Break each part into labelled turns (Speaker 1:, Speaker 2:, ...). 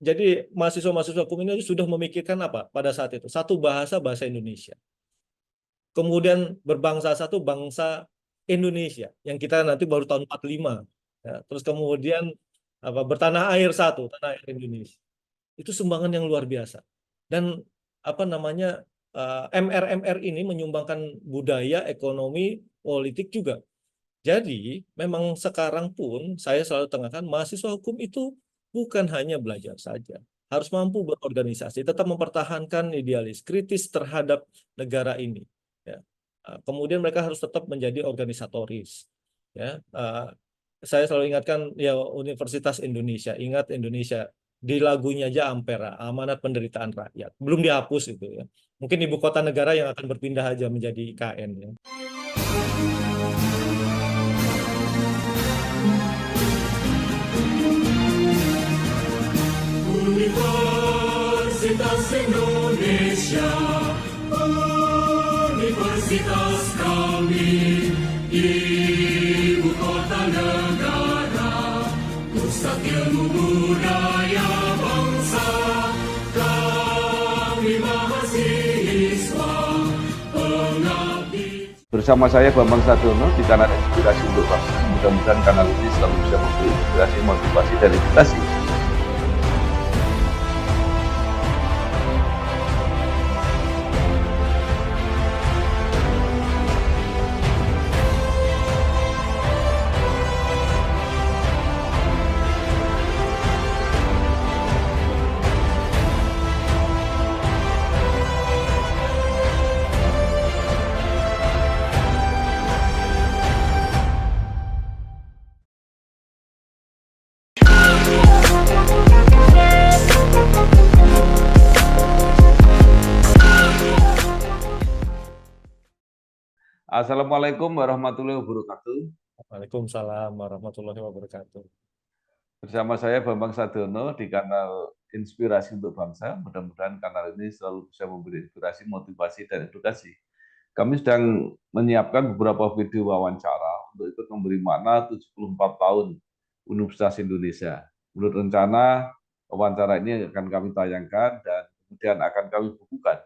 Speaker 1: jadi mahasiswa-mahasiswa hukum ini sudah memikirkan apa pada saat itu? Satu bahasa Indonesia. Kemudian berbangsa satu bangsa Indonesia yang kita nanti baru tahun 45. Ya, terus kemudian apa bertanah air satu, tanah air Indonesia. Itu sumbangan yang luar biasa. Dan apa namanya MR-MR ini menyumbangkan budaya, ekonomi, politik juga. Jadi memang sekarang pun saya selalu tengahkan mahasiswa hukum itu bukan hanya belajar saja, harus mampu berorganisasi, tetap mempertahankan idealis, kritis terhadap negara ini. Ya. Kemudian mereka harus tetap menjadi organisatoris. Ya. Saya selalu ingatkan ya Universitas Indonesia, ingat Indonesia di lagunya aja Ampera, amanat penderitaan rakyat, belum dihapus itu ya. Mungkin ibu kota negara yang akan berpindah aja menjadi IKN ya.
Speaker 2: Universitas Indonesia, universitas kami, ibu kota negara, pusat ilmu budaya bangsa, kami mahasiswa, pengabdi.
Speaker 3: Bersama saya Bambang Sadiono di kanal Inspirasi untuk Bangsa. Mudah-mudahan kanal ini selalu bisa memberi inspirasi, motivasi, dan edukasi. Assalamualaikum warahmatullahi wabarakatuh.
Speaker 1: Waalaikumsalam warahmatullahi wabarakatuh.
Speaker 3: Bersama saya Bambang Sadiono di kanal Inspirasi untuk Bangsa. Mudah-mudahan kanal ini selalu bisa memberi inspirasi, motivasi, dan edukasi. Kami sedang menyiapkan beberapa video wawancara untuk ikut memberi makna 74 tahun Universitas Indonesia. Menurut rencana, wawancara ini akan kami tayangkan dan kemudian akan kami bukukan.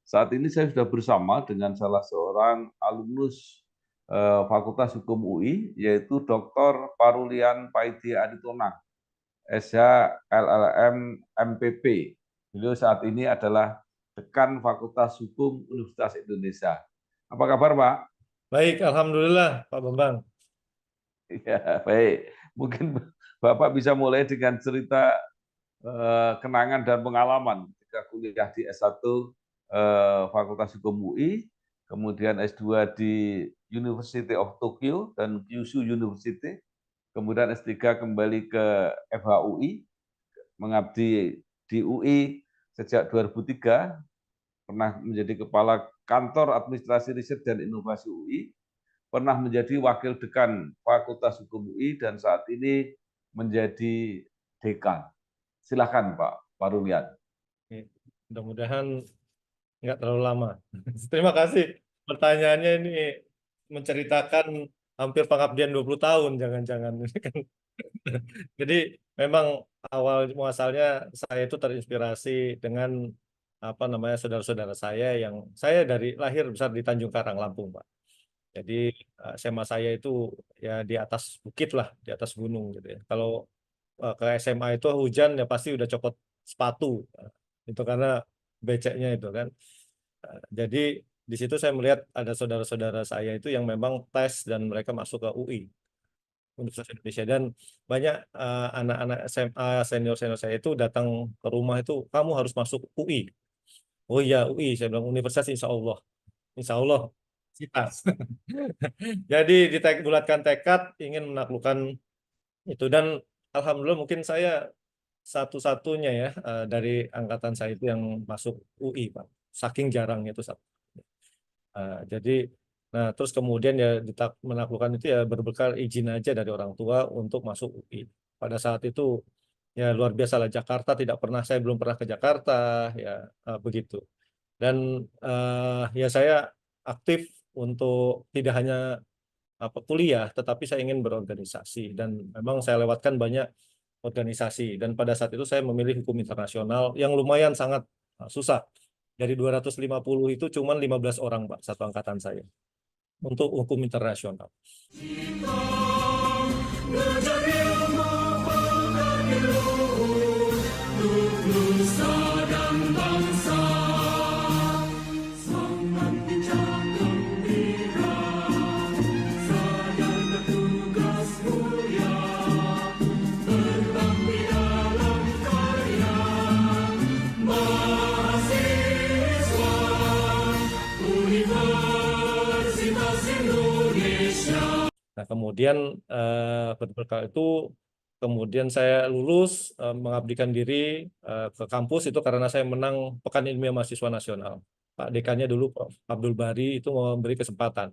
Speaker 3: Saat ini saya sudah bersama dengan salah seorang alumnus Fakultas Hukum UI, yaitu Dr. Parulian Paidi Aditonang, SH LLM MPP. Beliau saat ini adalah Dekan Fakultas Hukum Universitas Indonesia. Apa kabar, Pak?
Speaker 1: Baik, alhamdulillah Pak Bambang.
Speaker 3: Ya, baik. Mungkin Bapak bisa mulai dengan cerita kenangan dan pengalaman ketika kuliah di S1 Fakultas Hukum UI, kemudian S2 di University of Tokyo dan Kyushu University, kemudian S3 kembali ke FHUI, mengabdi di UI sejak 2003, pernah menjadi Kepala Kantor Administrasi Riset dan Inovasi UI, pernah menjadi Wakil Dekan Fakultas Hukum UI, dan saat ini menjadi Dekan. Silakan Pak Parulian.
Speaker 1: Mudah-mudahan nggak terlalu lama. Terima kasih. Pertanyaannya ini menceritakan hampir pengabdian 20 tahun, jangan-jangan. Jadi memang awal muasalnya saya itu terinspirasi dengan apa namanya saudara-saudara saya dari lahir besar di Tanjung Karang, Lampung, Pak. Jadi SMA saya itu ya di atas bukit lah, di atas gunung gitu ya. Kalau ke SMA itu hujan ya pasti udah copot sepatu. Itu karena beceknya itu kan. Jadi di situ saya melihat ada saudara-saudara saya itu yang memang tes dan mereka masuk ke UI, Universitas Indonesia, dan banyak anak-anak SMA senior-senior saya itu datang ke rumah itu, kamu harus masuk UI. Oh iya UI, saya bilang universitas insya Allah, sitas. Jadi bulatkan tekad ingin menaklukkan itu, dan alhamdulillah mungkin saya satu-satunya ya dari angkatan saya itu yang masuk UI, Pak. Saking jarangnya itu. Jadi, nah terus kemudian ya menaklukkan itu ya berbekal izin aja dari orang tua untuk masuk UI. Pada saat itu ya luar biasa lah, Jakarta saya belum pernah ke Jakarta ya begitu. Dan ya saya aktif untuk tidak hanya kuliah, tetapi saya ingin berorganisasi, dan memang saya lewatkan banyak organisasi. Dan pada saat itu saya memilih hukum internasional yang lumayan sangat susah. Dari 250 itu cuma 15 orang, Pak, satu angkatan saya untuk hukum internasional.
Speaker 2: Belajar ilmu pengabdi luhur, untuk nusa dan bangsa. Semangat pincang gembira, sadar bertugas mulia, berbakti dalam karya, mahasiswa Universitas Indonesia.
Speaker 1: Nah, kemudian berkala itu kemudian saya lulus mengabdikan diri ke kampus itu karena saya menang Pekan Ilmiah Mahasiswa Nasional. Pak dekannya dulu Prof. Abdul Bari itu memberi kesempatan.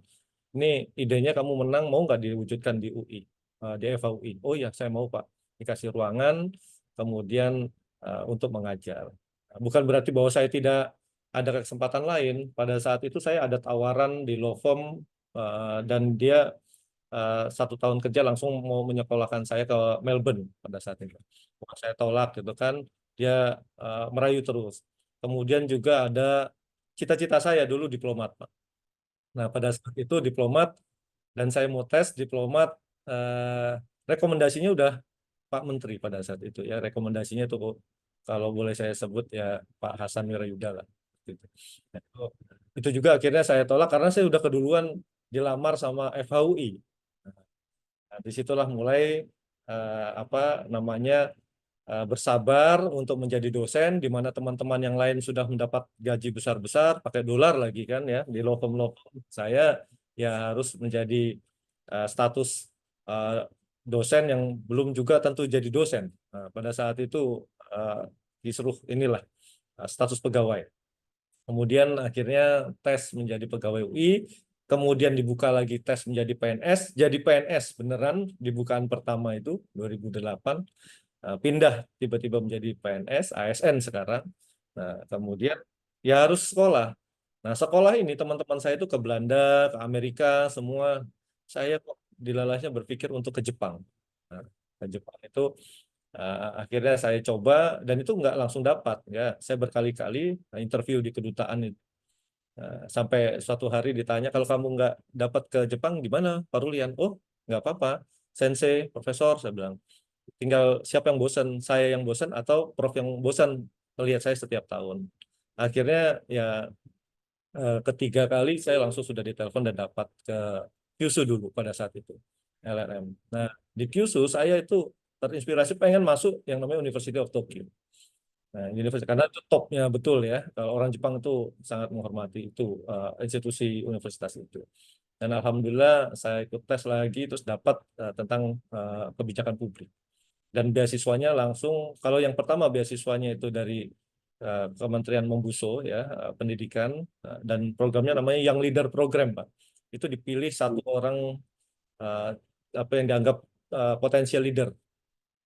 Speaker 1: Ini idenya kamu menang, mau nggak diwujudkan di UI, di FHUI? Oh ya, saya mau Pak. Dikasih ruangan, kemudian untuk mengajar. Bukan berarti bahwa saya tidak ada kesempatan lain. Pada saat itu saya ada tawaran di law firm dan dia 1 tahun kerja langsung mau menyekolahkan saya ke Melbourne pada saat itu. Wah, saya tolak gitu kan, dia merayu terus. Kemudian juga ada cita-cita saya dulu diplomat, Pak. Nah, pada saat itu diplomat dan saya mau tes diplomat, rekomendasinya udah Pak Menteri pada saat itu ya, rekomendasinya itu kalau boleh saya sebut ya Pak Hasan Wirayuda lah. Gitu. Nah, itu juga akhirnya saya tolak karena saya udah keduluan dilamar sama FHUI. Nah, disitulah mulai bersabar untuk menjadi dosen, di mana teman-teman yang lain sudah mendapat gaji besar-besar, pakai dolar lagi kan ya, di lokom-lokom. Saya ya harus menjadi status dosen yang belum juga tentu jadi dosen. Nah, pada saat itu disuruh inilah status pegawai. Kemudian akhirnya tes menjadi pegawai UI, kemudian dibuka lagi tes menjadi PNS, jadi PNS beneran di bukaan pertama itu 2008, pindah tiba-tiba menjadi PNS, ASN sekarang. Nah, kemudian ya harus sekolah. Nah, sekolah ini teman-teman saya itu ke Belanda, ke Amerika, semua. Saya kok dilalahnya berpikir untuk ke Jepang. Nah, ke Jepang itu akhirnya saya coba dan itu nggak langsung dapat ya. Saya berkali-kali interview di kedutaan itu. Sampai suatu hari ditanya kalau kamu nggak dapat ke Jepang gimana Pak Rulian? Oh nggak apa-apa, sensei, profesor saya bilang. Tinggal siapa yang bosan, saya yang bosan atau prof yang bosan melihat saya setiap tahun. Akhirnya ya ketiga kali saya langsung sudah ditelepon dan dapat ke Kyushu dulu pada saat itu LRM. Nah di Kyushu saya itu terinspirasi pengen masuk yang namanya University of Tokyo. Nah, universitas karena itu topnya betul ya. Kalau orang Jepang itu sangat menghormati itu institusi universitas itu. Dan alhamdulillah saya ikut tes lagi terus dapat tentang kebijakan publik. Dan beasiswanya langsung, kalau yang pertama beasiswanya itu dari Kementerian Membuso ya, pendidikan dan programnya namanya Young Leader Program, Pak. Itu dipilih satu orang apa yang dianggap potensial leader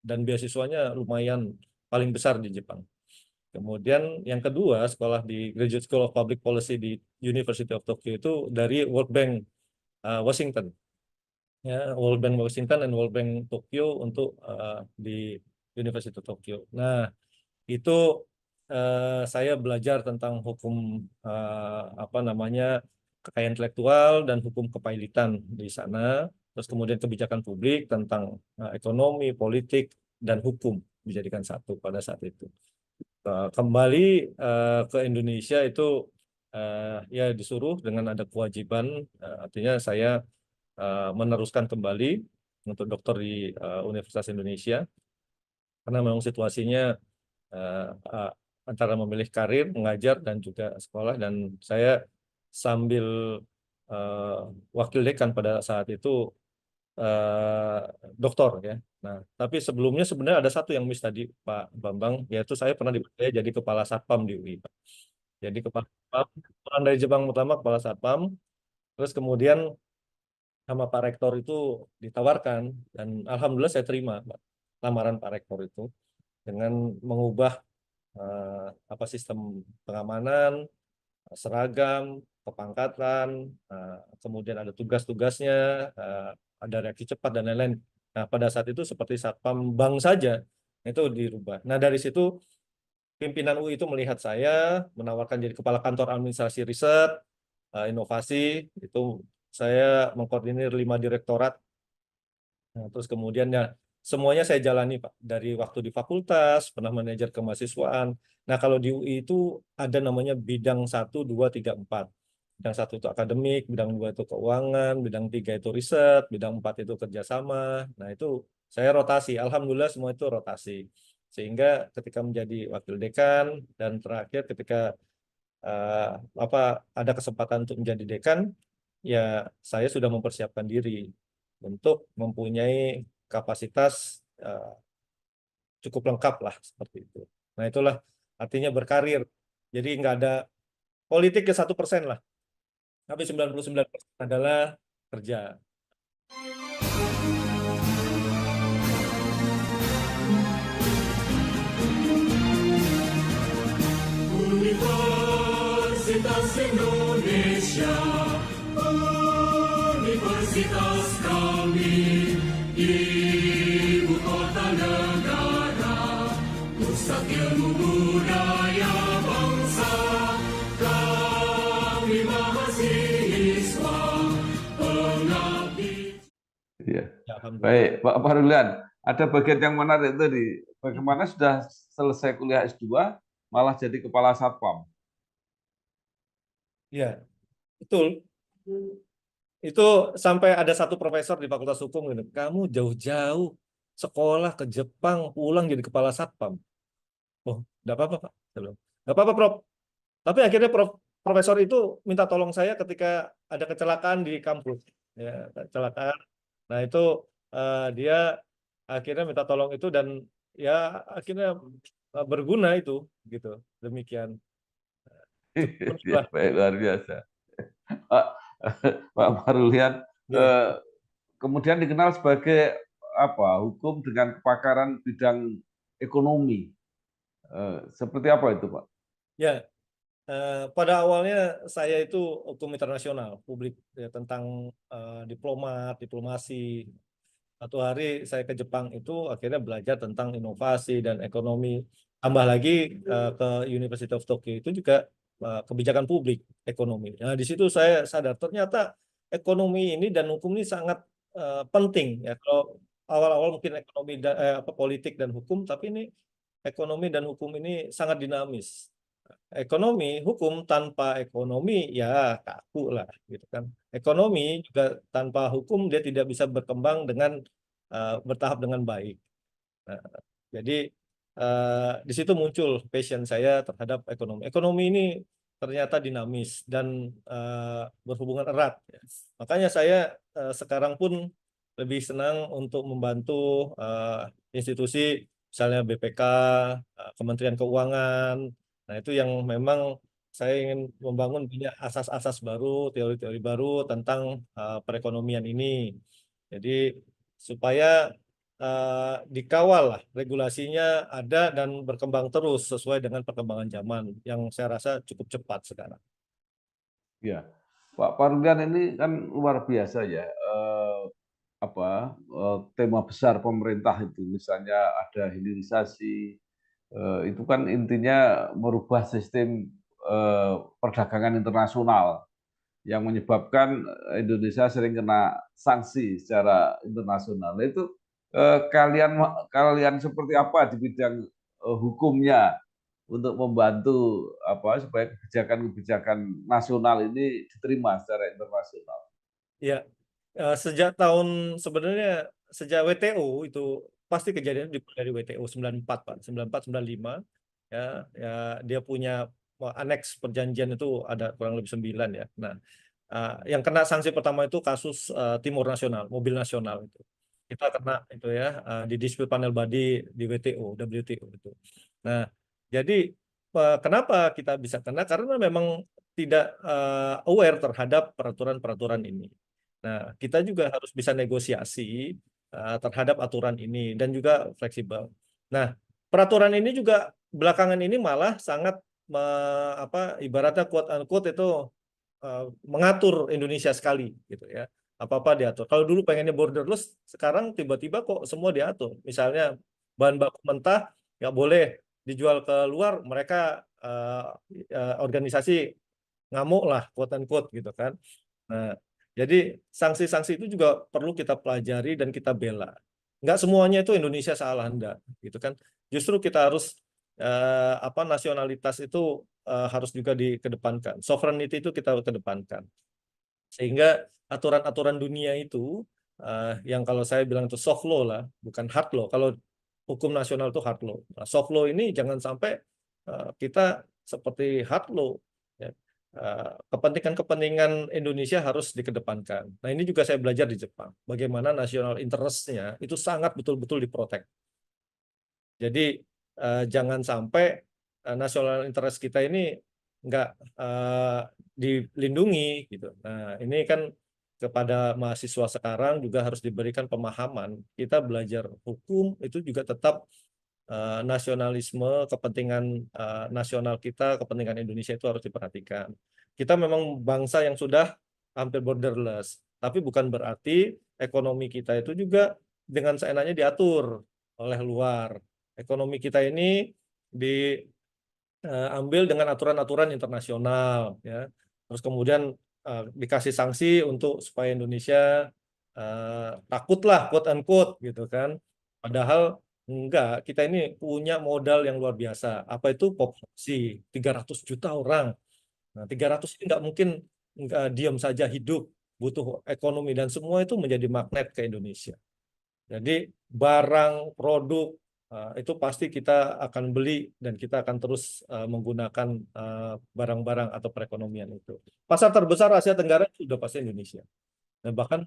Speaker 1: dan beasiswanya lumayan paling besar di Jepang. Kemudian yang kedua, sekolah di Graduate School of Public Policy di University of Tokyo itu dari World Bank Washington. Ya, World Bank Washington dan World Bank Tokyo untuk di University of Tokyo. Nah, itu saya belajar tentang hukum kekayaan intelektual dan hukum kepailitan di sana. Terus kemudian kebijakan publik tentang ekonomi, politik, dan hukum dijadikan satu pada saat itu. Kembali ke Indonesia itu ya disuruh dengan ada kewajiban, artinya saya meneruskan kembali untuk dokter di Universitas Indonesia karena memang situasinya antara memilih karir, mengajar dan juga sekolah, dan saya sambil wakil dekan pada saat itu doktor ya. Nah, tapi sebelumnya sebenarnya ada satu yang miss tadi Pak Bambang, yaitu saya pernah dipercaya jadi kepala satpam di UI, Pak. Jadi kepala satpam, orang dari Jepang pertama kepala satpam, terus kemudian sama Pak Rektor itu ditawarkan dan alhamdulillah saya terima Pak, lamaran Pak Rektor itu dengan mengubah sistem pengamanan, seragam, kepangkatan, kemudian ada tugas-tugasnya, ada reaksi cepat dan lain-lain. Nah, pada saat itu seperti Satpam Bank saja itu dirubah. Nah, dari situ pimpinan UI itu melihat saya menawarkan jadi kepala kantor administrasi riset, inovasi, itu saya mengkoordinir 5 direktorat. Nah, terus kemudian ya semuanya saya jalani Pak, dari waktu di fakultas, pernah manajer kemahasiswaan. Nah, kalau di UI itu ada namanya bidang 1, 2, 3, 4. Bidang 1 itu akademik, bidang 2 itu keuangan, bidang 3 itu riset, bidang 4 itu kerjasama. Nah, itu saya rotasi. Alhamdulillah semua itu rotasi. Sehingga ketika menjadi wakil dekan dan terakhir ketika eh, apa ada kesempatan untuk menjadi dekan, ya saya sudah mempersiapkan diri untuk mempunyai kapasitas cukup lengkap lah seperti itu. Nah itulah artinya berkarir. Jadi nggak ada politik ya 1% lah, tapi 99% adalah kerja.
Speaker 2: Universitas Indonesia, universitas kami, ibu kota negara, pusat ilmu budaya bangsa, kami mahasiswa, pengabdi.
Speaker 3: Iya.
Speaker 1: Ya, alhamdulillah.
Speaker 3: Baik, Pak Fahrulian, ada bagian yang menarik tadi. Bagaimana sudah selesai kuliah S2, malah jadi kepala satpam?
Speaker 1: Ya, betul. Itu sampai ada satu profesor di Fakultas Hukum gitu, kamu jauh-jauh sekolah ke Jepang, pulang jadi kepala satpam. Oh, enggak apa-apa, Pak. Saya bilang, enggak apa-apa, Prof. Tapi akhirnya profesor itu minta tolong saya ketika ada kecelakaan di kampus. Ya, kecelakaan. Nah, itu dia akhirnya minta tolong itu dan ya akhirnya berguna itu gitu. Demikian.
Speaker 3: Ya, baik, luar biasa. Pak, Pak Fahrulian,
Speaker 1: Ya.
Speaker 3: kemudian dikenal sebagai hukum dengan kepakaran bidang ekonomi. Seperti apa itu, Pak?
Speaker 1: Ya, pada awalnya saya itu hukum internasional, publik ya, tentang diplomasi. Satu hari saya ke Jepang itu akhirnya belajar tentang inovasi dan ekonomi. Tambah lagi ke University of Tokyo itu juga kebijakan publik ekonomi. Nah, di situ saya sadar ternyata ekonomi ini dan hukum ini sangat penting ya. Kalau awal-awal mungkin ekonomi dan politik dan hukum, tapi ini ekonomi dan hukum ini sangat dinamis. Ekonomi, hukum tanpa ekonomi ya kaku lah gitu kan. Ekonomi juga tanpa hukum dia tidak bisa berkembang dengan bertahap dengan baik. Nah, jadi di situ muncul passion saya terhadap ekonomi. Ekonomi ini ternyata dinamis dan berhubungan erat. Ya. Makanya saya sekarang pun lebih senang untuk membantu institusi misalnya BPK, Kementerian Keuangan. Nah, itu yang memang saya ingin membangun banyak asas-asas baru, teori-teori baru tentang perekonomian ini. Jadi supaya dikawal lah, regulasinya ada dan berkembang terus sesuai dengan perkembangan zaman yang saya rasa cukup cepat sekarang.
Speaker 3: Ya, Pak Fahrulian ini kan luar biasa ya. Tema besar pemerintah itu, misalnya ada hilirisasi, itu kan intinya merubah sistem perdagangan internasional yang menyebabkan Indonesia sering kena sanksi secara internasional. Itu kalian seperti apa di bidang hukumnya untuk membantu supaya kebijakan-kebijakan nasional ini diterima secara internasional?
Speaker 1: Ya, sejak sebenarnya sejak WTO itu pasti kejadian dari WTO 94 Pak, 94 95 ya, ya dia punya aneks perjanjian itu ada kurang lebih 9 ya. Nah, yang kena sanksi pertama itu kasus Timur Nasional, mobil nasional itu. Kita kena itu ya di dispute panel body di WTO itu. Nah, jadi kenapa kita bisa kena? Karena memang tidak aware terhadap peraturan-peraturan ini. Nah, kita juga harus bisa negosiasi terhadap aturan ini dan juga fleksibel. Nah, peraturan ini juga belakangan ini malah sangat ibaratnya quote unquote itu mengatur Indonesia sekali gitu ya. apa-apa diatur. Kalau dulu pengennya borderless, sekarang tiba-tiba kok semua diatur. Misalnya bahan baku mentah nggak boleh dijual ke luar, mereka organisasi ngamuk lah, quote unquote gitu kan. Nah, jadi sanksi-sanksi itu juga perlu kita pelajari dan kita bela. Nggak semuanya itu Indonesia salah, enggak, gitu kan. Justru kita harus nasionalitas itu harus juga dikedepankan. Sovereignty itu kita kedepankan. Sehingga aturan-aturan dunia itu yang kalau saya bilang itu soft law lah, bukan hard law. Kalau hukum nasional itu hard law. Nah, soft law ini jangan sampai kita seperti hard law. Ya. Kepentingan-kepentingan Indonesia harus dikedepankan. Nah, ini juga saya belajar di Jepang. Bagaimana national interest-nya itu sangat betul-betul diprotek. Jadi jangan sampai national interest kita ini nggak dilindungi gitu. Nah, ini kan kepada mahasiswa sekarang juga harus diberikan pemahaman. Kita belajar hukum itu juga tetap nasionalisme, kepentingan nasional kita, kepentingan Indonesia itu harus diperhatikan. Kita memang bangsa yang sudah hampir borderless, tapi bukan berarti ekonomi kita itu juga dengan seenaknya diatur oleh luar. Ekonomi kita ini diambil dengan aturan-aturan internasional, ya. Terus kemudian dikasih sanksi untuk supaya Indonesia takutlah, quote unquote, gitu kan. Padahal enggak, kita ini punya modal yang luar biasa. Apa itu populasi 300 juta orang. Nah, 300 ini nggak mungkin nggak diam saja hidup, butuh ekonomi dan semua itu menjadi magnet ke Indonesia. Jadi barang, produk itu pasti kita akan beli dan kita akan terus menggunakan barang-barang atau perekonomian itu. Pasar terbesar Asia Tenggara sudah pasti Indonesia. Dan bahkan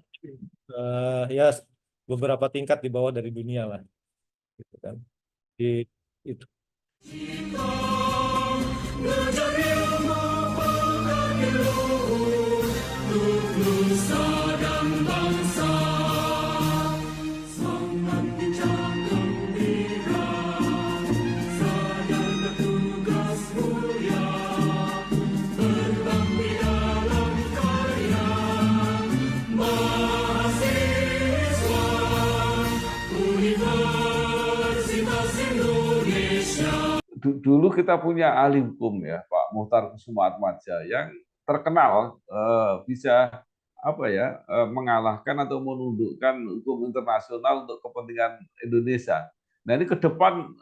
Speaker 1: ya beberapa tingkat di bawah dari dunia lah, gitu kan. Itu.
Speaker 2: Belajar ilmu pengabdi luhur, untuk nusa dan bangsa. Semangat bincang gembira, sadar bertugas mulia, berbakti dalam karya. Mahasiswa Universitas Indonesia.
Speaker 3: Dulu kita punya ahli hukum ya, Pak Muhtar Kusumaatmadja, yang terkenal bisa mengalahkan atau menundukkan hukum internasional untuk kepentingan Indonesia. Nah, ini ke depan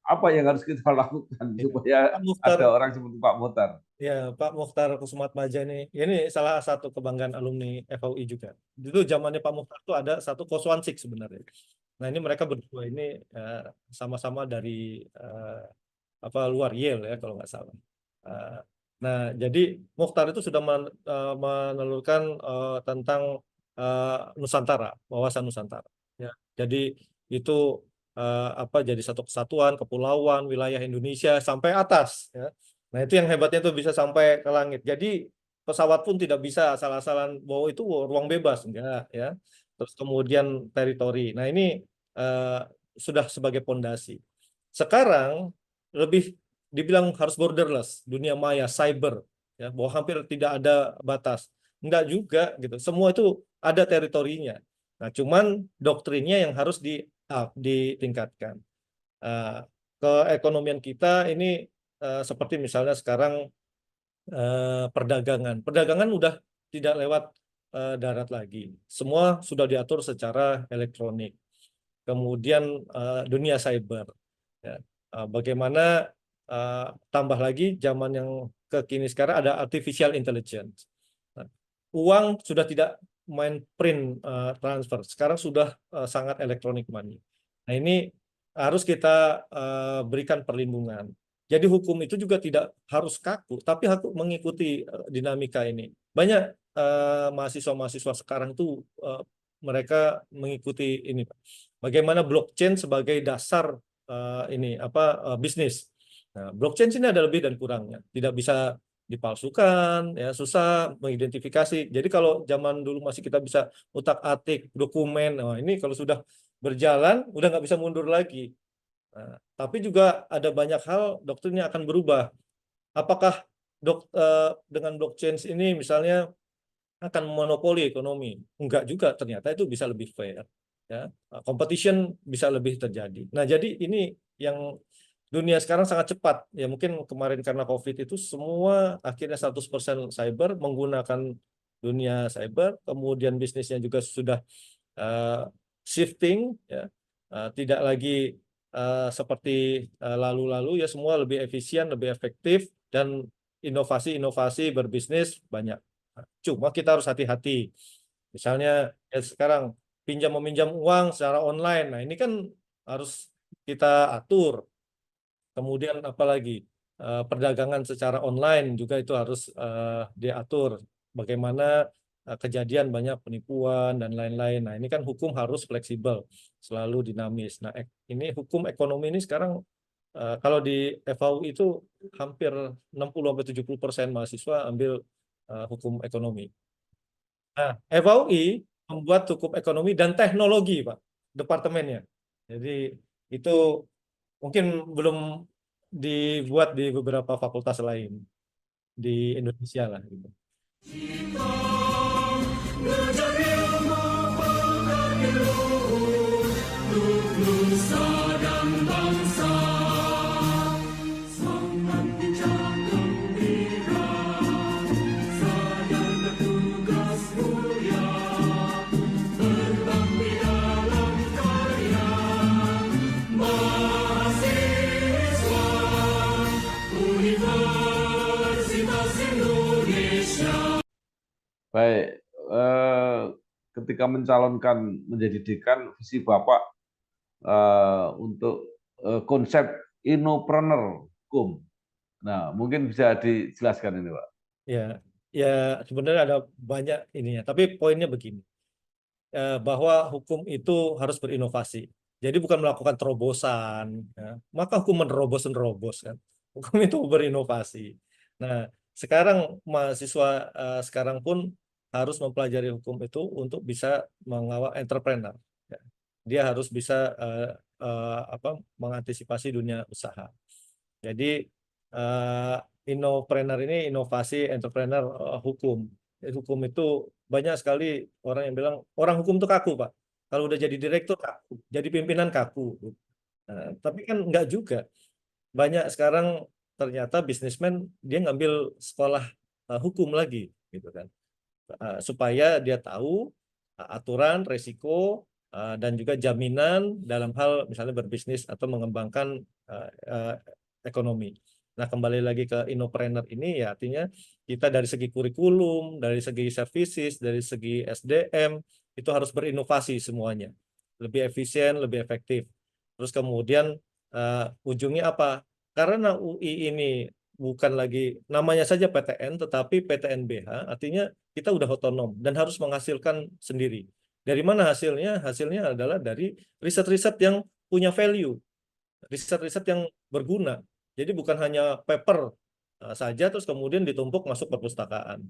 Speaker 3: apa yang harus kita lakukan supaya
Speaker 1: Pak Mukhtar,
Speaker 3: ada orang seperti Pak Muhtar?
Speaker 1: ya, Pak Mukhtar Kusumaatmadja ini salah satu kebanggaan alumni FUI juga. Dulu zamannya Pak Mukhtar itu ada satu Koswansik sebenarnya. Nah, ini mereka berdua ini sama-sama dari luar Yale ya kalau nggak salah. Nah, jadi Mukhtar itu sudah menelurkan tentang Nusantara, wawasan Nusantara. Ya, jadi itu jadi satu kesatuan, kepulauan, wilayah Indonesia sampai atas. Ya. Nah, itu yang hebatnya tuh bisa sampai ke langit. Jadi pesawat pun tidak bisa asal-asalan bahwa itu ruang bebas, enggak ya. Terus kemudian teritori. Nah, ini sudah sebagai pondasi. Sekarang lebih dibilang harus borderless, dunia maya, cyber, ya, bahwa hampir tidak ada batas. Enggak juga gitu. Semua itu ada teritorinya. Nah, cuman doktrinnya yang harus ditingkatkan. Keekonomian kita ini seperti misalnya sekarang perdagangan. Perdagangan udah tidak lewat darat lagi. Semua sudah diatur secara elektronik. Kemudian dunia cyber. Ya. Bagaimana tambah lagi zaman yang kekini sekarang ada artificial intelligence. Nah, uang sudah tidak main print transfer. Sekarang sudah sangat electronic money. Nah, ini harus kita berikan perlindungan. Jadi hukum itu juga tidak harus kaku, tapi harus mengikuti dinamika ini. Banyak mahasiswa-mahasiswa sekarang itu mereka mengikuti ini, Pak. Bagaimana blockchain sebagai dasar bisnis. Nah, blockchain sini ada lebih dan kurangnya. Tidak bisa dipalsukan, ya susah mengidentifikasi. Jadi kalau zaman dulu masih kita bisa utak-atik dokumen, nah ini kalau sudah berjalan udah nggak bisa mundur lagi. Nah, tapi juga ada banyak hal doktrinnya akan berubah. Apakah dengan blockchain ini misalnya akan memonopoli ekonomi. Enggak juga, ternyata itu bisa lebih fair. Ya, competition bisa lebih terjadi. Nah, jadi ini yang dunia sekarang sangat cepat. Ya mungkin kemarin karena COVID itu semua akhirnya 100% cyber, menggunakan dunia cyber, kemudian bisnisnya juga sudah shifting, ya, tidak lagi seperti lalu-lalu, ya semua lebih efisien, lebih efektif, dan inovasi-inovasi berbisnis banyak. Cuma kita harus hati-hati. Misalnya ya sekarang pinjam meminjam uang secara online. Nah, ini kan harus kita atur. Kemudian apalagi perdagangan secara online juga itu harus diatur. Bagaimana kejadian banyak penipuan dan lain-lain. Nah, ini kan hukum harus fleksibel, selalu dinamis. Nah, ini hukum ekonomi ini sekarang kalau di FAU itu hampir 60-70% mahasiswa ambil hukum ekonomi. Nah, FAUI membuat hukum ekonomi dan teknologi, Pak, departemennya. Jadi itu mungkin belum dibuat di beberapa fakultas lain di Indonesia lah gitu.
Speaker 2: Belajar ilmu pekan luhur untuk nusa dan bangsa. Semangat pincang gembira, sadar bertugas mulia, berbakti dalam karya. Mahasiswa Universitas Indonesia.
Speaker 3: Baik, ketika mencalonkan menjadi dekan, visi Bapak untuk konsep innopreneur hukum. Nah, mungkin bisa dijelaskan ini, Pak.
Speaker 1: Ya sebenarnya ada banyak ininya, tapi poinnya begini, bahwa hukum itu harus berinovasi. Jadi bukan melakukan terobosan, ya. Maka hukum menerobos kan. Hukum itu berinovasi. Nah, sekarang mahasiswa sekarang pun harus mempelajari hukum itu untuk bisa mengawal entrepreneur. Ya. Dia harus bisa mengantisipasi dunia usaha. Jadi innopreneur ini inovasi entrepreneur hukum. Hukum itu banyak sekali orang yang bilang orang hukum itu kaku, Pak. Kalau udah jadi direktur kaku, jadi pimpinan kaku. Nah, tapi kan enggak juga. Banyak sekarang ternyata bisnismen dia ngambil sekolah hukum lagi, gitu kan, supaya dia tahu aturan, resiko, dan juga jaminan dalam hal misalnya berbisnis atau mengembangkan ekonomi. Nah, kembali lagi ke innopreneur ini ya artinya kita dari segi kurikulum, dari segi services, dari segi SDM itu harus berinovasi semuanya. Lebih efisien, lebih efektif. Terus kemudian ujungnya apa? Karena UI ini bukan lagi namanya saja PTN tetapi PTNBH, artinya kita udah otonom dan harus menghasilkan sendiri. Dari mana hasilnya? Hasilnya adalah dari riset-riset yang punya value, riset-riset yang berguna. Jadi bukan hanya paper saja terus kemudian ditumpuk masuk perpustakaan.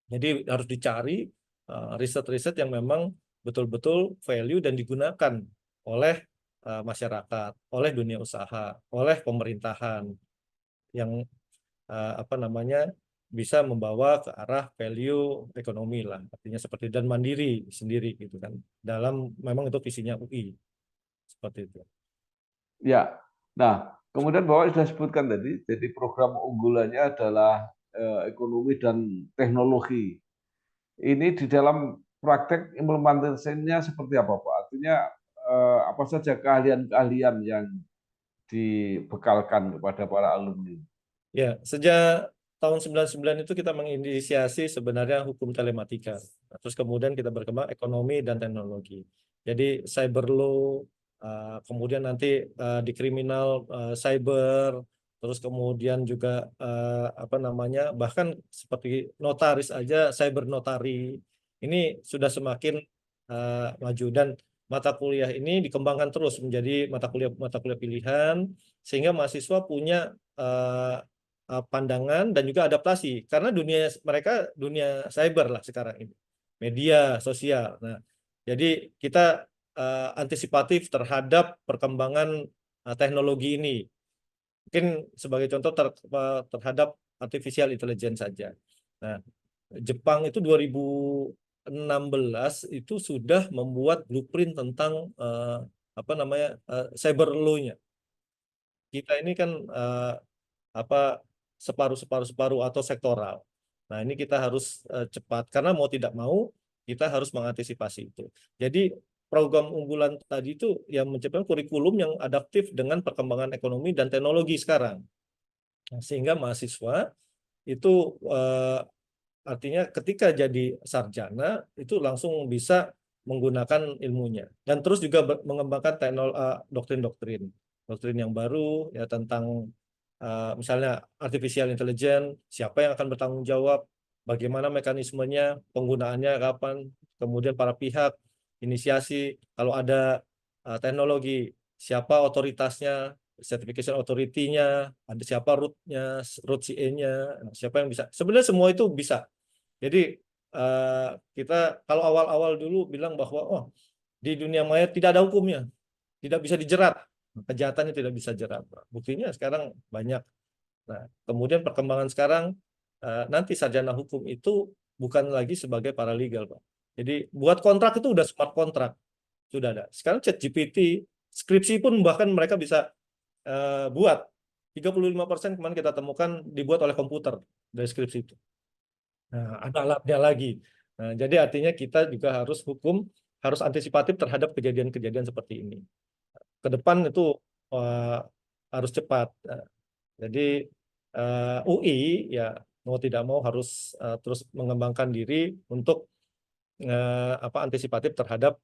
Speaker 1: Jadi harus dicari riset-riset yang memang betul-betul value dan digunakan oleh masyarakat, oleh dunia usaha, oleh pemerintahan yang bisa membawa ke arah value ekonomi lah, artinya seperti dan mandiri sendiri gitu kan. Dalam memang itu visinya UI seperti itu.
Speaker 3: Ya, nah kemudian Bapak sudah sebutkan tadi, jadi program unggulannya adalah ekonomi dan teknologi. Ini di dalam praktek implementasinya seperti apa, Pak? Artinya apa saja keahlian-keahlian yang dibekalkan kepada para alumni?
Speaker 1: Ya, sejak tahun 99 itu kita menginisiasi sebenarnya hukum telematika. Terus kemudian kita berkembang ekonomi dan teknologi. Jadi cyber law, kemudian nanti di kriminal cyber, terus kemudian juga bahkan seperti notaris aja cyber notari. Ini sudah semakin maju dan mata kuliah ini dikembangkan terus menjadi mata kuliah pilihan sehingga mahasiswa punya pandangan dan juga adaptasi karena mereka dunia cyber lah sekarang ini, media sosial. Nah, jadi kita antisipatif terhadap perkembangan teknologi ini. Mungkin sebagai contoh terhadap artificial intelligence saja. Nah, Jepang itu 2016 itu sudah membuat blueprint tentang apa namanya cyber law-nya. Kita ini kan apa separuh atau sektoral. Nah, ini kita harus cepat karena mau tidak mau kita harus mengantisipasi itu. Jadi program unggulan tadi itu yang menciptakan kurikulum yang adaptif dengan perkembangan ekonomi dan teknologi sekarang. Nah, sehingga mahasiswa itu artinya ketika jadi sarjana itu langsung bisa menggunakan ilmunya dan terus juga mengembangkan doktrin yang baru ya tentang misalnya artificial intelligence, siapa yang akan bertanggung jawab, bagaimana mekanismenya, penggunaannya kapan, kemudian para pihak inisiasi kalau ada teknologi, siapa otoritasnya, certification authority-nya, ada siapa root-nya, root CA-nya, siapa yang bisa. Sebenarnya semua itu bisa. Jadi kita kalau awal-awal dulu bilang bahwa oh di dunia maya tidak ada hukumnya, tidak bisa dijerat, kejahatannya tidak bisa jerat. Buktinya sekarang banyak. Nah, kemudian perkembangan sekarang nanti sarjana hukum itu bukan lagi sebagai paralegal, Pak. Jadi buat kontrak itu udah smart kontrak, sudah ada. Sekarang ChatGPT, skripsi pun bahkan mereka bisa buat 35% kemarin kita temukan dibuat oleh komputer dari skripsi itu. Nah, ada alatnya lagi. Nah, jadi artinya kita juga harus harus antisipatif terhadap kejadian-kejadian seperti ini. Ke depan itu harus cepat. Jadi UI ya mau tidak mau harus terus mengembangkan diri untuk antisipatif terhadap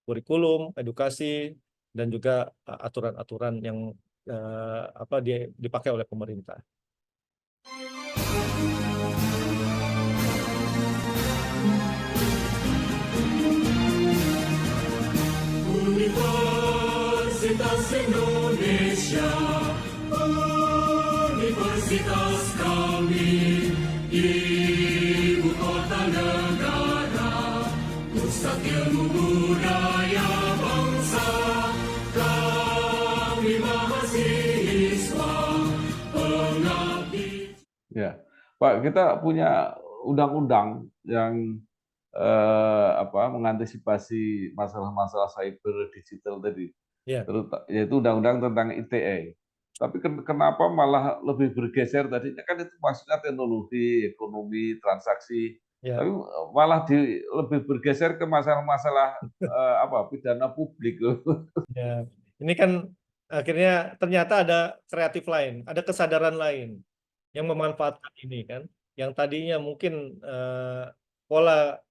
Speaker 1: kurikulum, edukasi, dan juga aturan-aturan yang dipakai oleh pemerintah.
Speaker 2: Universitas Indonesia, universitas kami, ibu kota negara, pusat ilmu budaya bangsa, kami mahasiswa, pengabdi.
Speaker 3: Ya, Pak, kita punya undang-undang yang mengantisipasi masalah-masalah cyber digital tadi,
Speaker 1: Ya.
Speaker 3: yaitu undang-undang tentang ITE. Tapi kenapa malah lebih bergeser tadinya kan itu maksudnya teknologi, ekonomi, transaksi,
Speaker 1: Ya.
Speaker 3: tapi malah lebih bergeser ke masalah-masalah pidana publik.
Speaker 1: Ya, ini kan akhirnya ternyata ada kreatif lain, ada kesadaran lain yang memanfaatkan ini kan, yang tadinya mungkin pola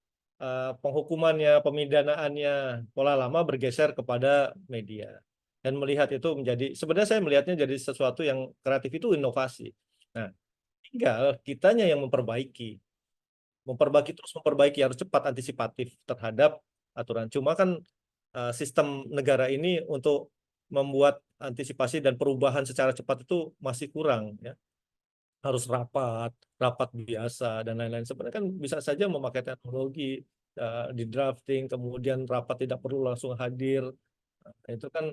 Speaker 1: penghukumannya, pemidanaannya, pola lama bergeser kepada media dan melihat itu menjadi sebenarnya saya melihatnya jadi sesuatu yang kreatif itu inovasi. Nah, tinggal kitanya yang terus memperbaiki harus cepat antisipatif terhadap aturan. Cuma kan sistem negara ini untuk membuat antisipasi dan perubahan secara cepat itu masih kurang ya. Harus rapat biasa dan lain-lain. Sebenarnya kan bisa saja memakai teknologi di drafting, kemudian rapat tidak perlu langsung hadir. Nah, itu kan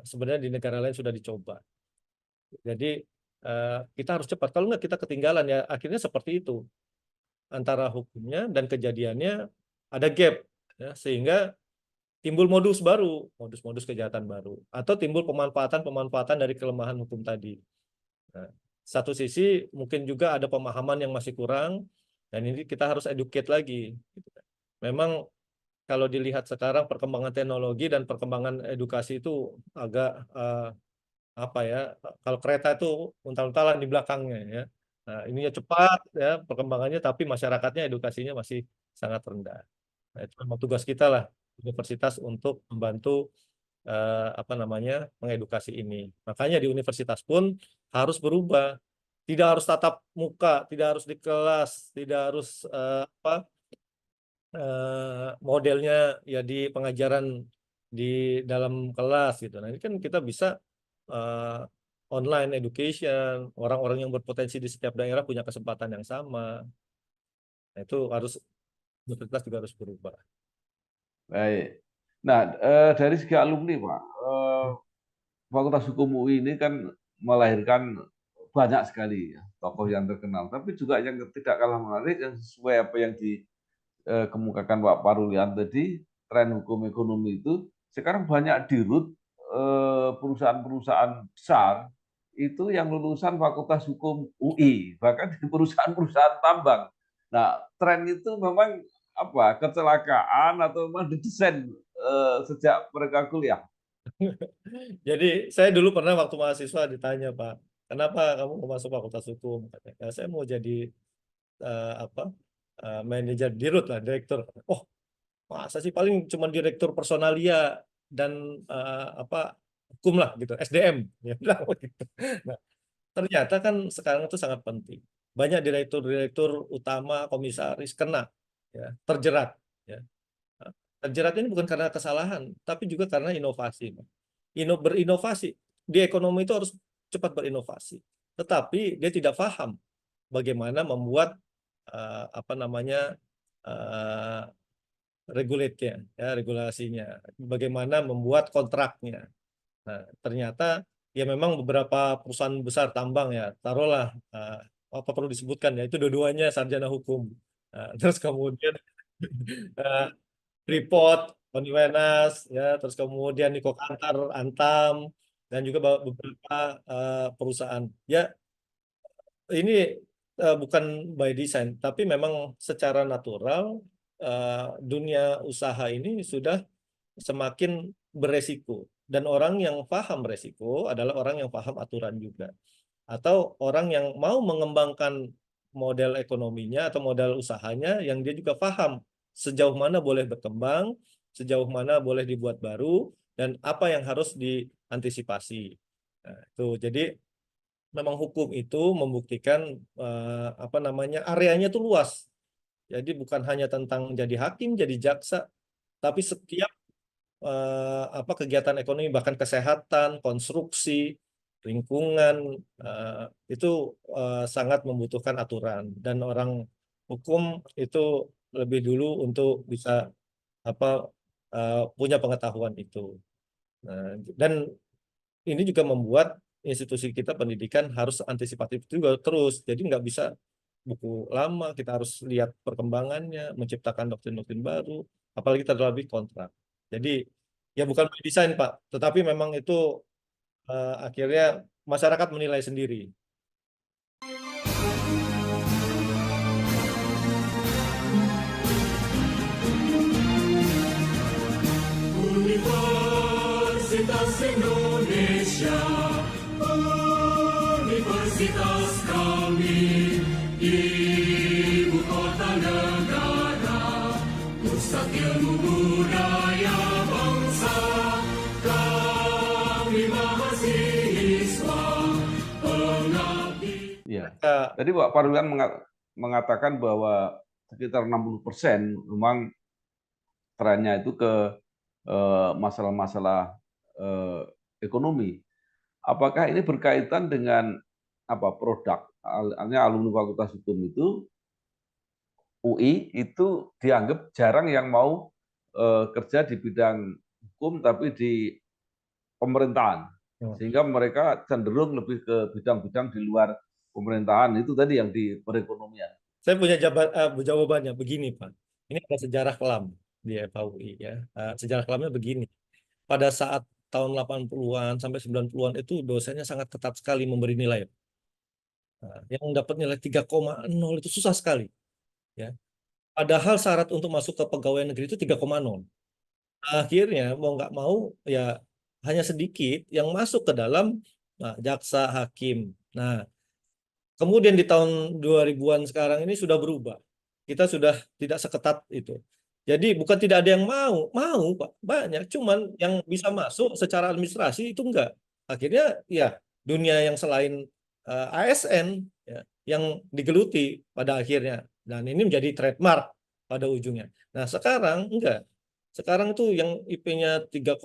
Speaker 1: sebenarnya di negara lain sudah dicoba. Jadi kita harus cepat. Kalau nggak kita ketinggalan ya akhirnya seperti itu. Antara hukumnya dan kejadiannya ada gap ya, sehingga timbul modus-modus kejahatan baru, atau timbul pemanfaatan dari kelemahan hukum tadi. Nah, satu sisi mungkin juga ada pemahaman yang masih kurang, dan ini kita harus educate lagi. Memang kalau dilihat sekarang perkembangan teknologi dan perkembangan edukasi itu agak kalau kereta itu untal-untalan di belakangnya ya. Nah, ininya cepat ya perkembangannya, tapi masyarakatnya edukasinya masih sangat rendah. Nah, itu memang tugas kita lah universitas untuk membantu mengedukasi ini. Makanya di universitas pun harus berubah. Tidak harus tatap muka, tidak harus di kelas, tidak harus modelnya ya di pengajaran di dalam kelas gitu. Nah, ini kan kita bisa online education, orang-orang yang berpotensi di setiap daerah punya kesempatan yang sama. Nah, itu harus universitas juga harus berubah.
Speaker 3: Baik. Nah, dari segi alumni, Pak, Fakultas Hukum UI ini kan melahirkan banyak sekali ya, tokoh yang terkenal, tapi juga yang tidak kalah menarik yang sesuai apa yang dikemukakan Pak Parulian tadi, tren hukum ekonomi itu sekarang banyak dirut perusahaan-perusahaan besar itu yang lulusan Fakultas Hukum UI, bahkan di perusahaan-perusahaan tambang. Nah, tren itu memang apa kecelakaan atau memang didesain sejak mereka kuliah.
Speaker 1: Jadi saya dulu pernah waktu mahasiswa ditanya, Pak, kenapa kamu mau masuk Fakultas Hukum? Katanya, "Ya, saya mau jadi apa manajer dirut lah, direktur." Oh, masa sih paling cuma direktur personalia dan apa hukum lah gitu, SDM. Ya bilang begitu. Nah, ternyata kan sekarang itu sangat penting. Banyak direktur-direktur utama, komisaris kena, ya, terjerat. Ya. Terjerat ini bukan karena kesalahan, tapi juga karena inovasi. Berinovasi di ekonomi itu harus cepat berinovasi. Tetapi dia tidak paham bagaimana membuat apa namanya regulate-nya, ya, regulasinya, bagaimana membuat kontraknya. Nah, ternyata ya memang beberapa perusahaan besar tambang ya, taruhlah apa perlu disebutkan ya, itu dua-duanya sarjana hukum. Nah, terus kemudian eh, Freeport, Kondiwenas, ya, terus kemudian Niko Kantar, Antam, dan juga beberapa perusahaan. Ya, ini bukan by design, tapi memang secara natural dunia usaha ini sudah semakin beresiko. Dan orang yang paham resiko adalah orang yang paham aturan juga. Atau orang yang mau mengembangkan model ekonominya atau modal usahanya yang dia juga paham sejauh mana boleh berkembang, sejauh mana boleh dibuat baru, dan apa yang harus diantisipasi. Nah, itu. Jadi memang hukum itu membuktikan apa namanya areanya itu luas. Jadi bukan hanya tentang jadi hakim, jadi jaksa, tapi setiap apa kegiatan ekonomi bahkan kesehatan, konstruksi, lingkungan itu sangat membutuhkan aturan dan orang hukum itu lebih dulu untuk bisa apa punya pengetahuan itu. Dan ini juga membuat institusi kita pendidikan harus antisipatif juga terus. Jadi nggak bisa buku lama, kita harus lihat perkembangannya, menciptakan doktrin-doktrin baru, apalagi terlebih kontrak. Jadi ya bukan by design, Pak, tetapi memang itu akhirnya masyarakat menilai sendiri.
Speaker 2: Universitas Indonesia, universitas kami, ibu kota negara, pusat ilmu budaya bangsa, kami mahasiswa, pengabdi.
Speaker 3: Ya.
Speaker 1: Ya,
Speaker 3: Tadi Pak Parulian mengatakan bahwa sekitar 60% memang trennya itu ke masalah-masalah ekonomi. Apakah ini berkaitan dengan apa produk? Alumni Fakultas Hukum itu UI itu dianggap jarang yang mau kerja di bidang hukum tapi di pemerintahan, sehingga mereka cenderung lebih ke bidang-bidang di luar pemerintahan itu tadi yang di perekonomian.
Speaker 1: saya punya jawabannya begini, Pak. Ini ada sejarah kelam di FHUI ya. Sejarah kelamnya begini. Pada saat tahun 80-an sampai 90-an itu dosennya sangat ketat sekali memberi nilai. Yang dapat nilai 3,0 itu susah sekali. Ya. Padahal syarat untuk masuk ke pegawai negeri itu 3,0. Akhirnya mau nggak mau ya hanya sedikit yang masuk ke dalam jaksa, hakim. Nah, kemudian di tahun 2000-an sekarang ini sudah berubah. Kita sudah tidak seketat itu. Jadi bukan tidak ada yang mau Pak, banyak. Cuman yang bisa masuk secara administrasi itu enggak. Akhirnya ya dunia yang selain ASN ya, yang digeluti pada akhirnya. Dan ini menjadi trademark pada ujungnya. Nah sekarang enggak. Sekarang itu yang IP-nya 3,5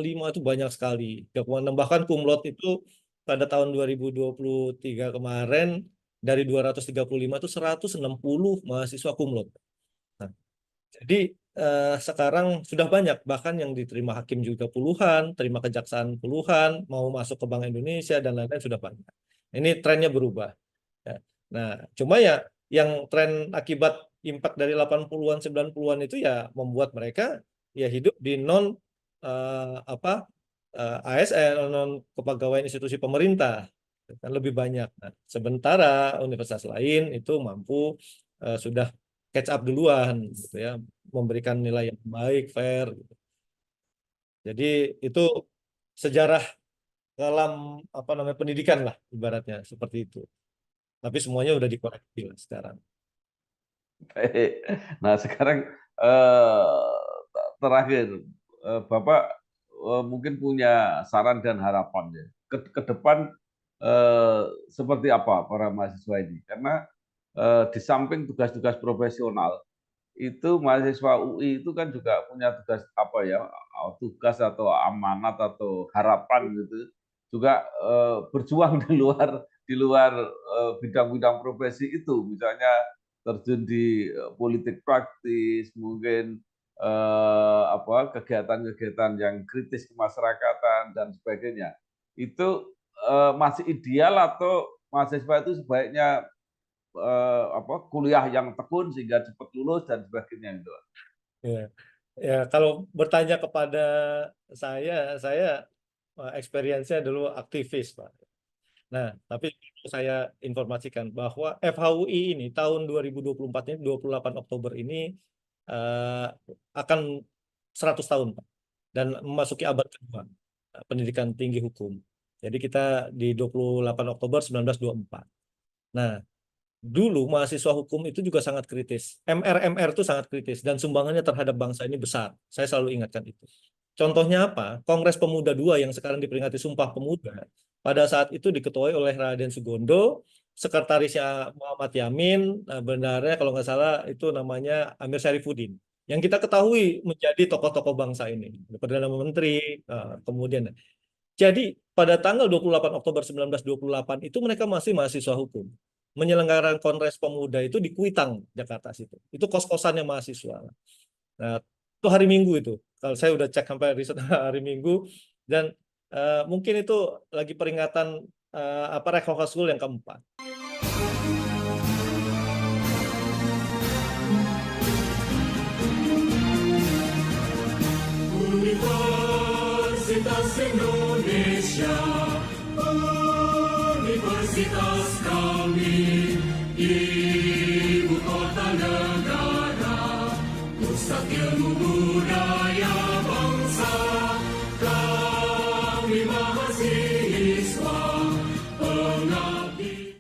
Speaker 1: itu banyak sekali. 3,6 bahkan cum laude itu pada tahun 2023 kemarin dari 235 itu 160 mahasiswa cum laude. Nah, jadi sekarang sudah banyak bahkan yang diterima hakim juga puluhan, terima kejaksaan puluhan, mau masuk ke Bank Indonesia dan lain-lain sudah banyak. Ini trennya berubah. Ya. Nah, cuma ya yang tren akibat impact dari 80-an 90-an itu ya membuat mereka ya hidup di non ASN, non kepegawaian institusi pemerintah kan lebih banyak. Nah, sementara universitas lain itu mampu sudah catch up duluan gitu ya, memberikan nilai yang baik, fair gitu. Jadi itu sejarah dalam pendidikan lah ibaratnya seperti itu. Tapi semuanya udah dikoreksi lah sekarang.
Speaker 3: Baik. Nah, sekarang eh, terakhir, Bapak mungkin punya saran dan harapan ya. Ke depan seperti apa para mahasiswa ini? Karena di samping tugas-tugas profesional, itu mahasiswa UI itu kan juga punya tugas apa ya, tugas atau amanat atau harapan gitu, juga berjuang di luar bidang-bidang profesi itu, misalnya terjun di politik praktis, mungkin apa kegiatan-kegiatan yang kritis kemasyarakatan dan sebagainya. Itu masih ideal atau mahasiswa itu sebaiknya apa kuliah yang tekun sehingga cepat lulus dan sebagainya gitu.
Speaker 1: Ya, ya kalau bertanya kepada saya experience-nya dulu aktivis, Pak. Nah, tapi saya informasikan bahwa FHUI ini tahun 2024 ini 28 Oktober ini eh, akan 100 tahun, Pak. Dan memasuki abad kedua pendidikan tinggi hukum. Jadi kita di 28 Oktober 1924. Nah, dulu mahasiswa hukum itu juga sangat kritis. MR itu sangat kritis dan sumbangannya terhadap bangsa ini besar. Saya selalu ingatkan itu. Contohnya apa? Kongres Pemuda II yang sekarang diperingati Sumpah Pemuda. Pada saat itu diketuai oleh Raden Sugondo, sekretarisnya Muhammad Yamin, benarnya kalau nggak salah itu namanya Amir Syarifuddin. Yang kita ketahui menjadi tokoh-tokoh bangsa ini. Perdana Menteri, kemudian. Jadi pada tanggal 28 Oktober 1928 itu mereka masih mahasiswa hukum. Menyelenggarakan Kongres Pemuda itu di Kuitang, Jakarta situ. Itu kos-kosannya mahasiswa. Nah, itu hari Minggu itu. Kalau saya udah cek sampai riset hari Minggu dan mungkin itu lagi peringatan Rekohskul yang keempat.
Speaker 2: Universitas Indonesia, universitas kami, ibu kota negara, pusat ilmu budaya bangsa, kami mahasiswa pengabdi.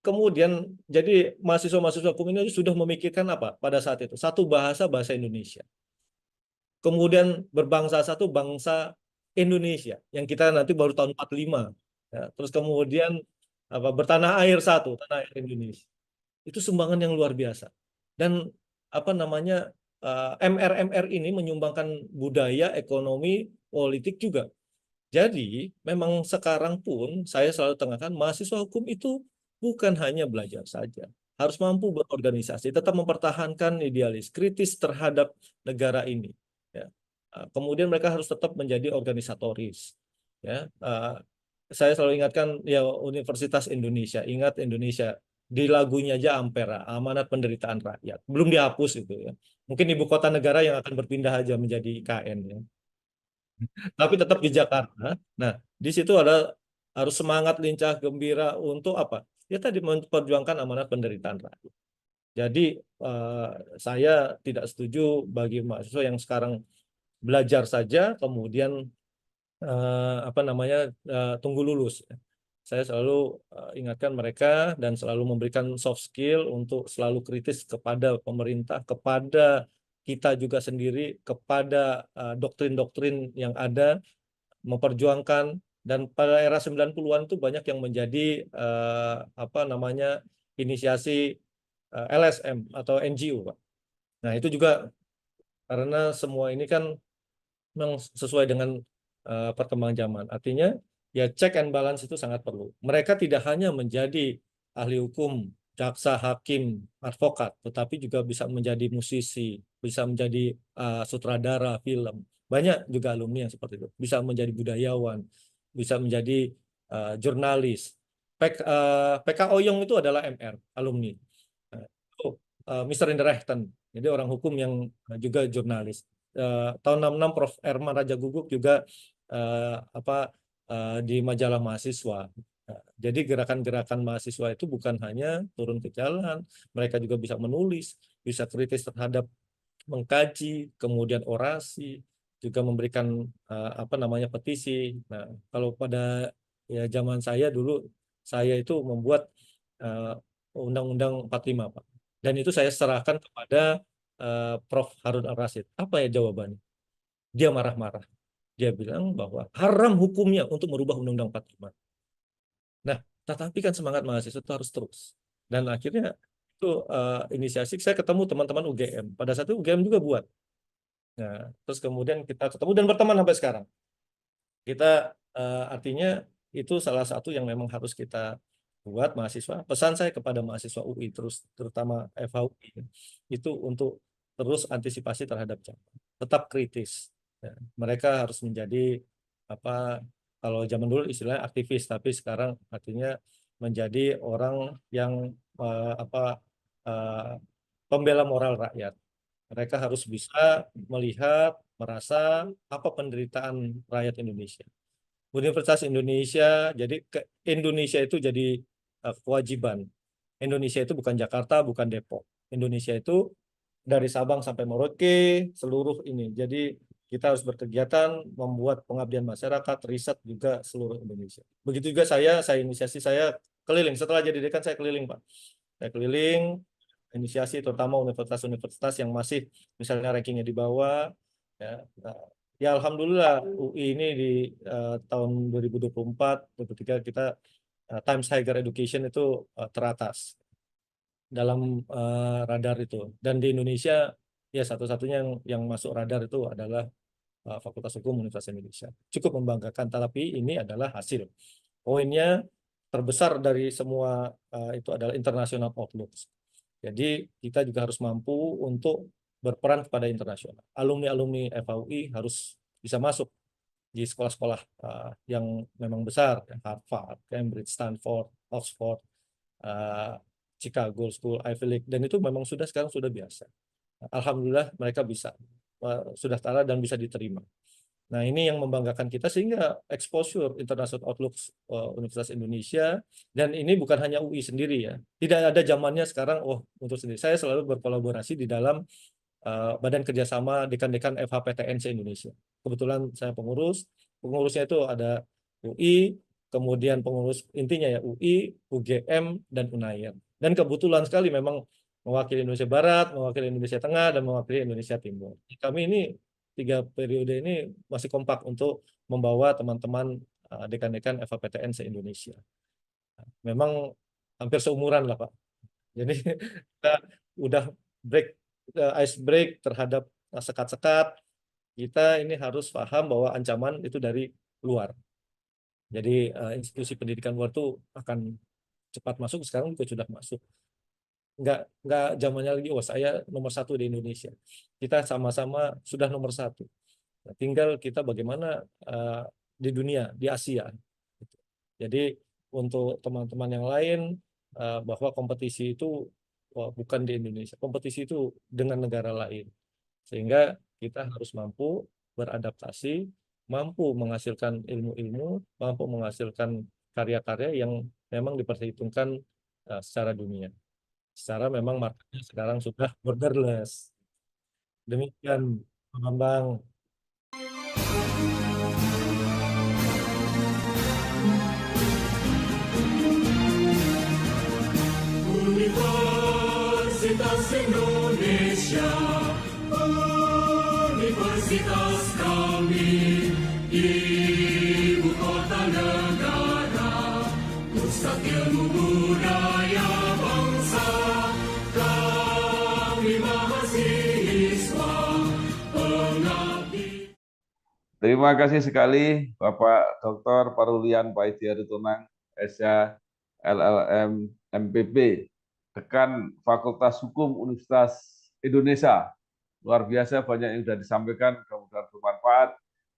Speaker 1: Kemudian jadi mahasiswa-mahasiswa hukum ini sudah memikirkan apa pada saat itu? Satu bahasa Indonesia. Kemudian berbangsa satu bangsa Indonesia yang kita nanti baru tahun 45. Ya, terus kemudian bertanah air satu, tanah air Indonesia. Itu sumbangan yang luar biasa. Dan MR ini menyumbangkan budaya, ekonomi, politik juga. Jadi memang sekarang pun saya selalu tengahkan mahasiswa hukum itu bukan hanya belajar saja, harus mampu berorganisasi, tetap mempertahankan idealis, kritis terhadap negara ini. Ya. Kemudian mereka harus tetap menjadi organisatoris. Ya. Saya selalu ingatkan ya Universitas Indonesia, ingat Indonesia di lagunya aja Ampera, amanat penderitaan rakyat, belum dihapus itu ya. Mungkin ibu kota negara yang akan berpindah aja menjadi IKN ya. Tapi tetap di Jakarta. Nah, di situ ada harus semangat, lincah, gembira untuk apa? Ya tadi memperjuangkan amanat penderitaan rakyat. Jadi saya tidak setuju bagi mahasiswa yang sekarang belajar saja kemudian tunggu lulus. Saya selalu ingatkan mereka dan selalu memberikan soft skill untuk selalu kritis kepada pemerintah, kepada kita juga sendiri, kepada doktrin-doktrin yang ada, memperjuangkan. Dan pada era 90-an itu banyak yang menjadi inisiasi LSM atau NGO, Pak. Nah, itu juga karena semua ini kan memang sesuai dengan perkembangan zaman. Artinya ya check and balance itu sangat perlu. Mereka tidak hanya menjadi ahli hukum, jaksa, hakim, advokat, tetapi juga bisa menjadi musisi, bisa menjadi sutradara film. Banyak juga alumni yang seperti itu. Bisa menjadi budayawan, bisa menjadi jurnalis. PK Oyong itu adalah MR, alumni. Nah, itu, Mr. Inderrechten, jadi orang hukum yang juga jurnalis. Tahun 66 Prof. Erman Raja Guguk juga di majalah mahasiswa. Nah, jadi gerakan-gerakan mahasiswa itu bukan hanya turun ke jalan, mereka juga bisa menulis, bisa kritis terhadap mengkaji, kemudian orasi, juga memberikan petisi. Nah, kalau pada ya zaman saya dulu, saya itu membuat eh, Undang-Undang 45, Pak. Dan itu saya serahkan kepada Prof. Harun Al-Rasyid. Apa ya jawabannya? Dia marah-marah. Dia bilang bahwa haram hukumnya untuk merubah Undang-Undang 45. Nah, tetapi kan semangat mahasiswa itu harus terus. Dan akhirnya itu inisiasi, saya ketemu teman-teman UGM. Pada saat itu UGM juga buat. Nah, terus kemudian kita ketemu dan berteman sampai sekarang. Kita artinya itu salah satu yang memang harus kita buat mahasiswa. Pesan saya kepada mahasiswa UI terus, terutama FHUI, itu untuk terus antisipasi terhadap zaman. Tetap kritis. Ya, mereka harus menjadi apa? Kalau zaman dulu istilahnya aktivis, tapi sekarang artinya menjadi orang yang eh, pembela moral rakyat. Mereka harus bisa melihat, merasa apa penderitaan rakyat Indonesia. Universitas Indonesia, jadi Indonesia itu jadi kewajiban. Indonesia itu bukan Jakarta, bukan Depok. Indonesia itu dari Sabang sampai Merauke, seluruh ini. Jadi kita harus berkegiatan, membuat pengabdian masyarakat, riset juga seluruh Indonesia. Begitu juga saya inisiasi saya keliling. Setelah jadi dekan saya keliling, Pak. Saya keliling, inisiasi terutama universitas-universitas yang masih misalnya rankingnya di bawah. Ya, nah, ya alhamdulillah UI ini di tahun 2024, 2023 kita Times Higher Education itu teratas dalam radar itu. Dan di Indonesia ya satu-satunya yang masuk radar itu adalah Fakultas Hukum Universitas Indonesia. Cukup membanggakan, tapi ini adalah hasil. Poinnya terbesar dari semua itu adalah international outlook. Jadi kita juga harus mampu untuk berperan kepada internasional. Alumni-alumni FHUI harus bisa masuk di sekolah-sekolah yang memang besar, Harvard, Cambridge, Stanford, Oxford, Chicago School, Ivy League, dan itu memang sekarang sudah biasa. Alhamdulillah mereka bisa sudah setara dan bisa diterima. Nah, ini yang membanggakan kita sehingga exposure International Outlook Universitas Indonesia, dan ini bukan hanya UI sendiri ya. Tidak ada zamannya sekarang untuk sendiri. Saya selalu berkolaborasi di dalam Badan Kerjasama Dekan-Dekan FHPTN se-Indonesia. Kebetulan saya pengurusnya itu ada UI, kemudian pengurus intinya ya UI, UGM, dan UNAIR. Dan kebetulan sekali memang mewakili Indonesia Barat, mewakili Indonesia Tengah, dan mewakili Indonesia Timur. Kami ini 3 periode ini masih kompak untuk membawa teman-teman dekan-dekan FHPTN se-Indonesia. Memang hampir seumuran lah, Pak. Jadi kita udah ice break terhadap sekat-sekat. Kita ini harus paham bahwa ancaman itu dari luar. Jadi institusi pendidikan luar itu akan cepat masuk, sekarang juga sudah masuk. Nggak zamannya lagi, saya nomor 1 di Indonesia. Kita sama-sama sudah nomor 1. Nah, tinggal kita bagaimana di dunia, di Asia. Jadi untuk teman-teman yang lain, bahwa kompetisi itu bukan di Indonesia, kompetisi itu dengan negara lain. Sehingga kita harus mampu beradaptasi, mampu menghasilkan ilmu-ilmu, mampu menghasilkan karya-karya yang memang diperhitungkan secara dunia. Secara memang marketnya sekarang sudah borderless. Demikian, Pak Bambang.
Speaker 2: Universitas Indonesia, universitas kami, ibu kota negara, pusat ilmu budaya bangsa, kami mahasiswa pengabdi.
Speaker 3: Terima kasih sekali Bapak Dr. Parulian Paidia Tunang, SH LLM MPB, Dekan Fakultas Hukum Universitas Indonesia. Luar biasa banyak yang sudah disampaikan, mudah-mudahan bermanfaat,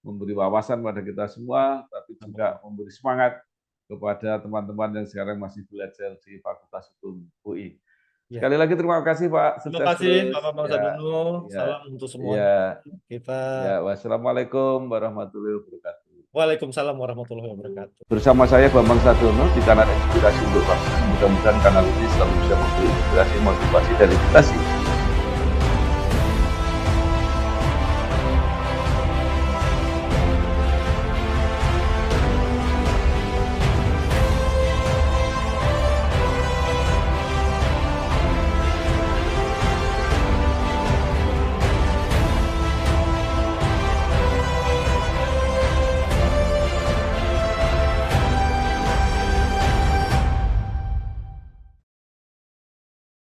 Speaker 3: memberi wawasan pada kita semua, tapi juga memberi semangat kepada teman-teman yang sekarang masih belajar di Fakultas Hukum UI.
Speaker 1: Ya.
Speaker 3: Sekali lagi terima kasih Pak,
Speaker 1: Terima
Speaker 3: sukses
Speaker 1: kasih
Speaker 3: terus.
Speaker 1: Pak Bambang
Speaker 3: Ya,
Speaker 1: Sadono.
Speaker 3: ya,
Speaker 1: Salam untuk semuanya.
Speaker 3: ya,
Speaker 1: Kita
Speaker 3: ya. Wassalamualaikum warahmatullahi wabarakatuh.
Speaker 1: Waalaikumsalam warahmatullahi wabarakatuh.
Speaker 3: Bersama saya Bambang Sadono di kanal Inspirasi untuk Bangsa. Mudah-mudahan kanal ini selalu bisa memberi inspirasi, motivasi, dan edukasi